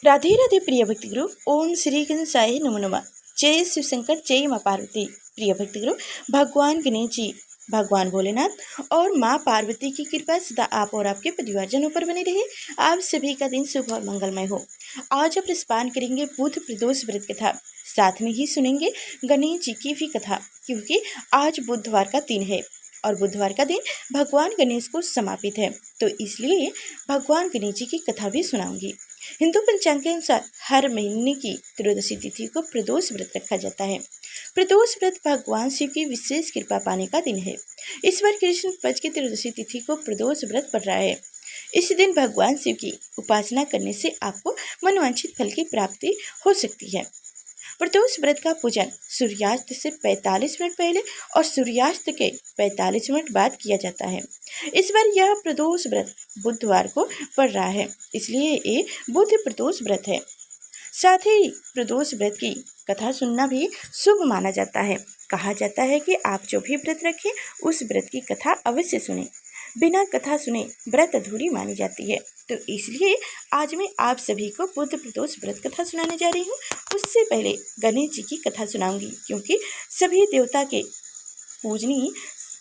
राधे राधे प्रिय भक्ति गुरु। ओम श्री गणेशाय नमो नमः। जय शिव शंकर, जय माँ पार्वती। प्रिय भक्ति गुरु, भगवान गणेश जी, भगवान भोलेनाथ और माँ पार्वती की कृपा सदा आप और आपके परिवारजनों पर बनी रहे। आप सभी का दिन शुभ और मंगलमय हो। आज आप स्नान करेंगे बुध प्रदोष व्रत कथा, साथ में ही सुनेंगे गणेश जी की भी कथा, क्योंकि आज बुधवार का दिन है और बुधवार का दिन भगवान गणेश को समर्पित है, तो इसलिए भगवान गणेश जी की कथा भी सुनाऊंगी। हिंदू पंचांग के अनुसार हर महीने की त्रयोदशी तिथि को प्रदोष व्रत रखा जाता है। प्रदोष व्रत भगवान शिव की विशेष कृपा पाने का दिन है। इस बार कृष्ण पक्ष की त्रयोदशी तिथि को प्रदोष व्रत पड़ रहा है। इस दिन भगवान शिव की उपासना करने से आपको मनवांछित फल की प्राप्ति हो सकती है। प्रदोष व्रत का पूजन सूर्यास्त से 45 मिनट पहले और सूर्यास्त के 45 मिनट बाद किया जाता है। इस बार यह प्रदोष व्रत बुधवार को पड़ रहा है, इसलिए ये बुध प्रदोष व्रत है। साथ ही प्रदोष व्रत की कथा सुनना भी शुभ माना जाता है। कहा जाता है कि आप जो भी व्रत रखें उस व्रत की कथा अवश्य सुने। बिना कथा सुने व्रत अधूरी मानी जाती है, तो इसलिए आज मैं आप सभी को बुध प्रदोष व्रत कथा सुनाने जा रही हूँ। उससे पहले गणेश जी की कथा सुनाऊंगी, क्योंकि सभी देवता के पूजनीय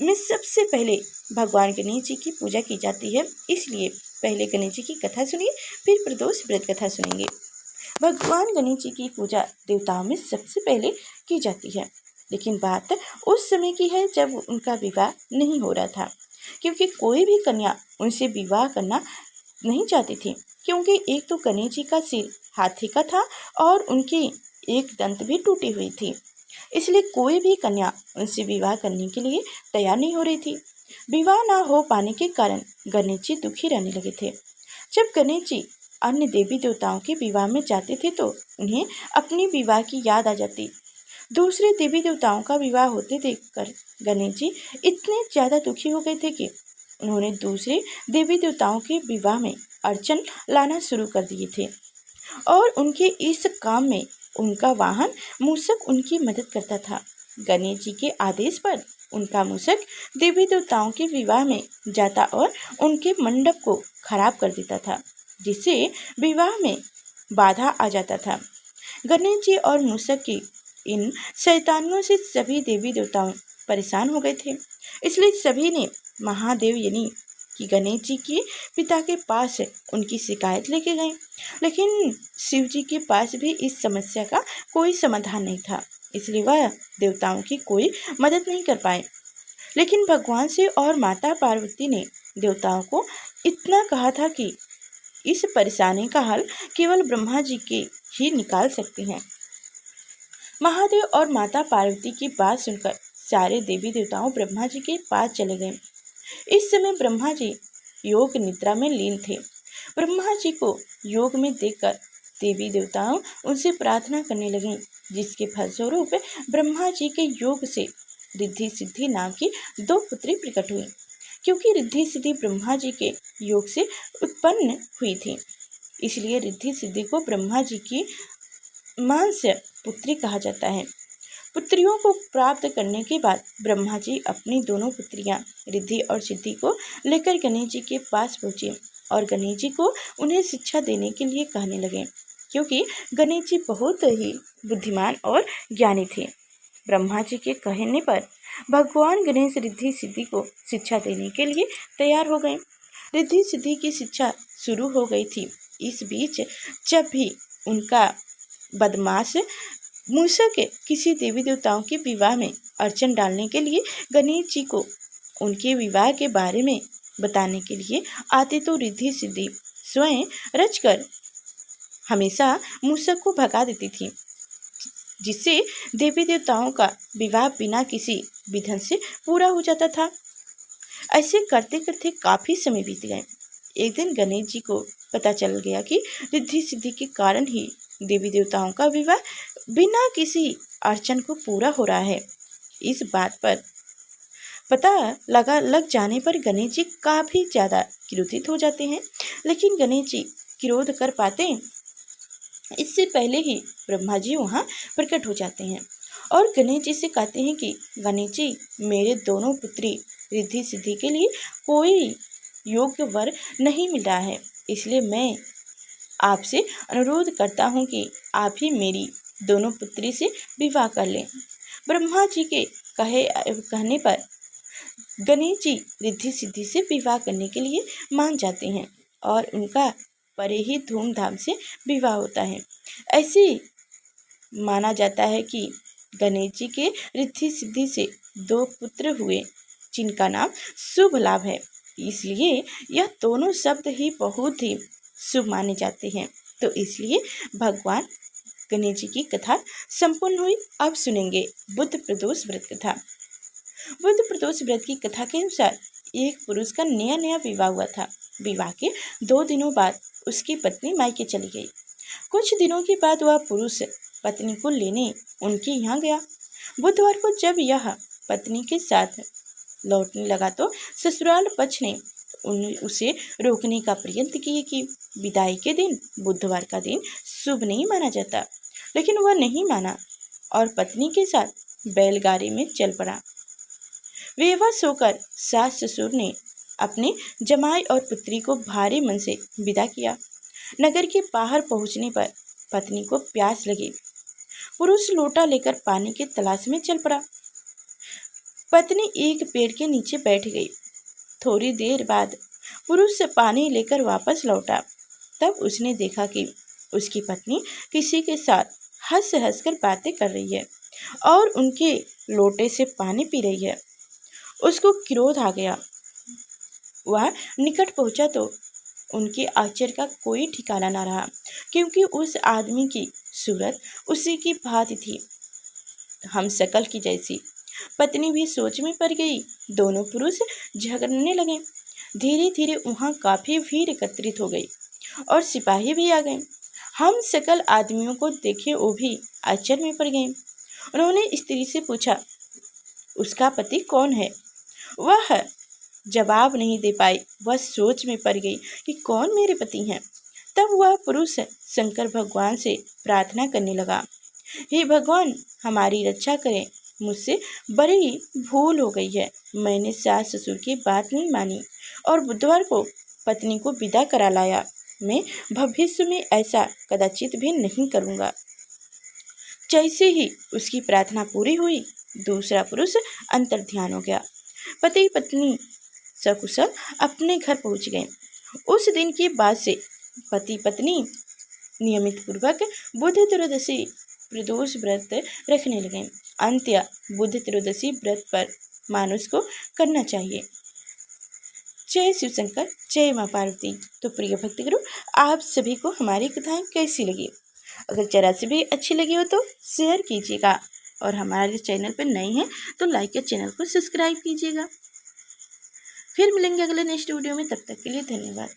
में सबसे पहले भगवान गणेश जी की पूजा की जाती है। इसलिए पहले गणेश जी की कथा सुनिए, फिर प्रदोष व्रत कथा सुनेंगे। भगवान गणेश जी की पूजा देवताओं में सबसे पहले की जाती है, लेकिन बात उस समय की है जब उनका विवाह नहीं हो रहा था, क्योंकि कोई भी कन्या उनसे विवाह करना नहीं चाहती थी, क्योंकि एक तो गणेश जी का सिर हाथी का था और उनकी एक दंत भी टूटी हुई थी, इसलिए कोई भी कन्या उनसे विवाह करने के लिए तैयार नहीं हो रही थी। विवाह न हो पाने के कारण गणेश जी दुखी रहने लगे थे। जब गणेश जी अन्य देवी देवताओं के विवाह में जाते थे तो उन्हें अपनी विवाह की याद आ जाती। दूसरे देवी देवताओं का विवाह होते देखकर गणेश जी इतने ज़्यादा दुखी हो गए थे कि उन्होंने दूसरे देवी देवताओं के विवाह में अड़चन लाना शुरू कर दिए थे, और उनके इस काम में उनका वाहन मूषक उनकी मदद करता था। गणेश जी के आदेश पर उनका मूषक देवी देवताओं के विवाह में जाता और उनके मंडप को खराब कर देता था, जिससे विवाह में बाधा आ जाता था। गणेश जी और मूषक की इन शैतानियों से सभी देवी देवताओं परेशान हो गए थे, इसलिए सभी ने महादेव यानी कि गणेश जी के पिता के पास उनकी शिकायत लेके गए, लेकिन शिव जी के पास भी इस समस्या का कोई समाधान नहीं था, इसलिए वह देवताओं की कोई मदद नहीं कर पाए। लेकिन भगवान शिव और माता पार्वती ने देवताओं को इतना कहा था कि इस परेशानी का हल केवल ब्रह्मा जी के ही निकाल सकते हैं। महादेव और माता पार्वती की बात सुनकर सारे देवी देवताओं ब्रह्मा जी के पास चले गए। इस समय ब्रह्मा जी योग निद्रा में लीन थे। ब्रह्मा जी को योग में देखकर देवी देवताओं उनसे प्रार्थना करने लगे, जिसके फलस्वरूप ब्रह्मा जी के योग से रिद्धि सिद्धि नाम की 2 पुत्री प्रकट हुई, क्योंकि रिद्धि सिद्धि ब्रह्मा जी के योग से उत्पन्न हुई थी, इसलिए रिद्धि सिद्धि को ब्रह्मा जी की मांस्य पुत्री कहा जाता है। पुत्रियों को प्राप्त करने के बाद ब्रह्मा जी अपनी दोनों पुत्रियां रिद्धि और सिद्धि को लेकर गणेश जी के पास पहुँचे और गणेश जी को उन्हें शिक्षा देने के लिए कहने लगे, क्योंकि गणेश जी बहुत ही बुद्धिमान और ज्ञानी थे। ब्रह्मा जी के कहने पर भगवान गणेश रिद्धि सिद्धि को शिक्षा देने के लिए तैयार हो गए। रिद्धि सिद्धि की शिक्षा शुरू हो गई थी। इस बीच जब भी उनका बदमाश मूषक किसी देवी देवताओं के विवाह में अड़चन डालने के लिए गणेश जी को उनके विवाह के बारे में बताने के लिए आते, तो रिद्धि सिद्धि स्वयं रचकर हमेशा मूषक को भगा देती थी, जिससे देवी देवताओं का विवाह बिना किसी विघ्न से पूरा हो जाता था। ऐसे करते करते काफ़ी समय बीत गए। एक दिन गणेश जी को पता चल गया कि रिद्धि सिद्धि के कारण ही देवी देवताओं का विवाह बिना किसी अड़चन को पूरा हो रहा है। इस बात पर पता लग जाने पर गणेश जी काफ़ी ज़्यादा क्रोधित हो जाते हैं, लेकिन गणेश जी क्रोध कर पाते इससे पहले ही ब्रह्मा जी वहाँ प्रकट हो जाते हैं और गणेश जी से कहते हैं कि गणेश जी, मेरे दोनों पुत्री रिद्धि सिद्धि के लिए कोई योग्य वर नहीं मिल रहा है, इसलिए मैं आपसे अनुरोध करता हूँ कि आप ही मेरी दोनों पुत्री से विवाह कर लें। ब्रह्मा जी के कहने पर गणेश जी रिद्धि सिद्धि से विवाह करने के लिए मान जाते हैं और उनका बड़े ही धूमधाम से विवाह होता है। ऐसे माना जाता है कि गणेश जी के रिद्धि सिद्धि से 2 पुत्र हुए जिनका नाम शुभ लाभ है, इसलिए यह दोनों शब्द ही बहुत ही शुभ माने जाते हैं। तो इसलिए भगवान गणेश जी की कथा संपूर्ण हुई। अब सुनेंगे बुध प्रदोष व्रत कथा। बुध प्रदोष व्रत की कथा के अनुसार एक पुरुष का नया नया विवाह हुआ था। विवाह के 2 दिनों बाद उसकी पत्नी मायके चली गई। कुछ दिनों के बाद वह पुरुष पत्नी को लेने उनके यहाँ गया। बुधवार को जब यह पत्नी के साथ लौटने लगा तो ससुराल पक्ष ने उसे रोकने का प्रयत्न किए कि विदाई के दिन बुधवार का दिन शुभ नहीं माना जाता, लेकिन वह नहीं माना और पत्नी के साथ बैलगाड़ी में चल पड़ा। बेबस होकर सास ससुर ने अपने जमाई और पुत्री को भारी मन से विदा किया। नगर के बाहर पहुंचने पर पत्नी को प्यास लगी। पुरुष लोटा लेकर पानी की तलाश में चल पड़ा। पत्नी एक पेड़ के नीचे बैठ गई। थोड़ी देर बाद पुरुष पानी लेकर वापस लौटा। तब उसने देखा कि उसकी पत्नी किसी के साथ हंस हंस कर बातें कर रही है और उनके लोटे से पानी पी रही है। उसको क्रोध आ गया। वह निकट पहुंचा तो उनके आश्चर्य का कोई ठिकाना न रहा, क्योंकि उस आदमी की सूरत उसी की भांति थी, हम शकल की जैसी। पत्नी भी सोच में पड़ गई। दोनों पुरुष झगड़ने लगे। धीरे धीरे वहाँ काफी भीड़ एकत्रित हो गई और सिपाही भी आ गए। हम शकल आदमियों को देखे वो भी आश्चर्य में पड़ गए। उन्होंने स्त्री से पूछा, उसका पति कौन है? वह जवाब नहीं दे पाई। वह सोच में पड़ गई कि कौन मेरे पति हैं। तब वह पुरुष शंकर भगवान से प्रार्थना करने लगा, हे भगवान, हमारी रक्षा करें। मुझसे बड़ी भूल हो गई है। मैंने सास ससुर की बात नहीं मानी और बुधवार को पत्नी को विदा करा लाया। मैं भविष्य में ऐसा कदाचित भी नहीं करूँगा। जैसे ही उसकी प्रार्थना पूरी हुई, दूसरा पुरुष अंतर्ध्यान हो गया। पति पत्नी सकुशल अपने घर पहुंच गए। उस दिन के बाद से पति पत्नी नियमित पूर्वक बुध त्रयोदशी प्रदोष व्रत रखने लगे। अंत्य बुध त्रयोदशी व्रत पर मानुष को करना चाहिए। जय शिव शंकर, जय माँ पार्वती। तो प्रिय भक्तगुरु, आप सभी को हमारी कथाएं कैसी लगी? अगर जरा से भी अच्छी लगी हो तो शेयर कीजिएगा और हमारे चैनल पर नए हैं तो लाइक या चैनल को सब्सक्राइब कीजिएगा। फिर मिलेंगे अगले नेक्स्ट वीडियो में। तब तक के लिए धन्यवाद।